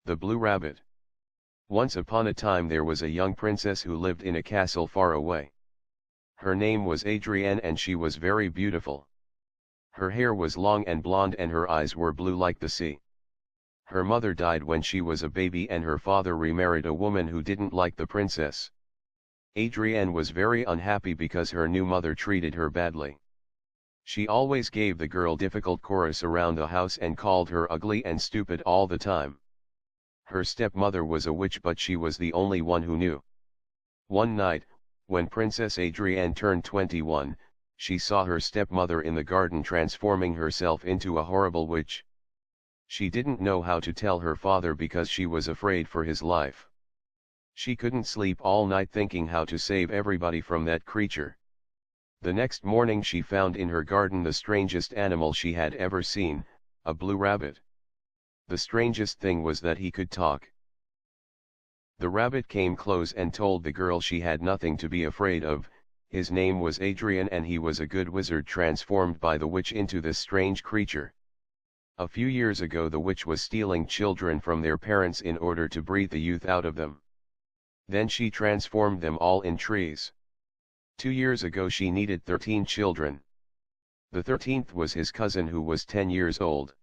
The Blue Rabbit. Once upon a time there was a young princess who lived in a castle far away. Her name was Adrienne and she was very beautiful. Her hair was long and blonde and her eyes were blue like the sea. Her mother died when she was a baby and her father remarried a woman who didn't like the princess. Adrienne was very unhappy because her new mother treated her badly. She always gave the girl difficult chorus around the house and called her ugly and stupid all the time. Her stepmother was a witch but she was the only one who knew. One night, when Princess Adrienne turned 21, she saw her stepmother in the garden transforming herself into a horrible witch. She didn't know how to tell her father because she was afraid for his life. She couldn't sleep all night thinking how to save everybody from that creature. The next morning she found in her garden the strangest animal she had ever seen, a blue rabbit. The strangest thing was that he could talk. The rabbit came close and told the girl she had nothing to be afraid of. His name was Adrian and he was a good wizard transformed by the witch into this strange creature. A few years ago the witch was stealing children from their parents in order to breed the youth out of them. Then she transformed them all in trees. 2 years ago she needed 13 children. The 13th was his cousin who was 10 years old.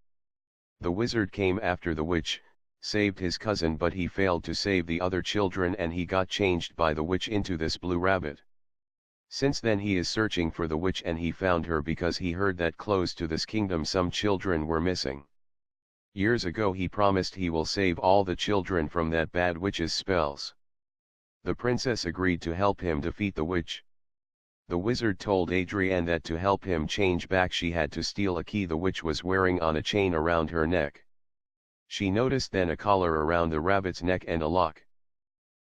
The wizard came after the witch, saved his cousin but he failed to save the other children and he got changed by the witch into this blue rabbit. Since then he is searching for the witch and he found her because he heard that close to this kingdom some children were missing. Years ago he promised he will save all the children from that bad witch's spells. The princess agreed to help him defeat the witch. The wizard told Adrienne that to help him change back she had to steal a key the witch was wearing on a chain around her neck. She noticed then a collar around the rabbit's neck and a lock.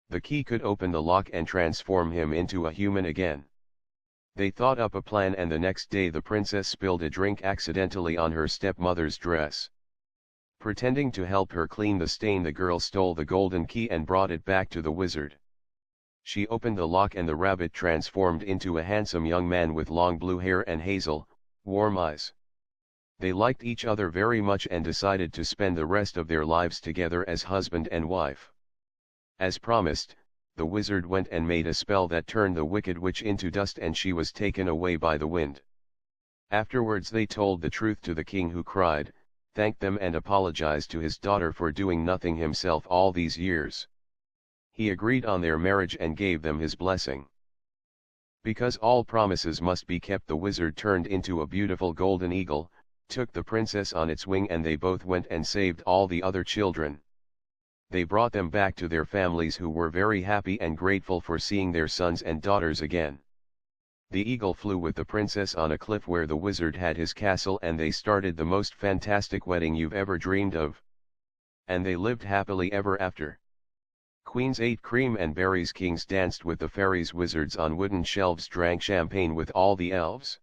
The key could open the lock and transform him into a human again. They thought up a plan and the next day the princess spilled a drink accidentally on her stepmother's dress. Pretending to help her clean the stain the girl stole the golden key and brought it back to the wizard. She opened the lock and the rabbit transformed into a handsome young man with long blue hair and hazel, warm eyes. They liked each other very much and decided to spend the rest of their lives together as husband and wife. As promised, the wizard went and made a spell that turned the wicked witch into dust and she was taken away by the wind. Afterwards they told the truth to the king who cried, thanked them and apologized to his daughter for doing nothing himself all these years. He agreed on their marriage and gave them his blessing. Because all promises must be kept the wizard turned into a beautiful golden eagle, took the princess on its wing and they both went and saved all the other children. They brought them back to their families who were very happy and grateful for seeing their sons and daughters again. The eagle flew with the princess on a cliff where the wizard had his castle and they started the most fantastic wedding you've ever dreamed of. And they lived happily ever after. Queens ate cream and berries, kings danced with the fairies, wizards on wooden shelves drank champagne with all the elves.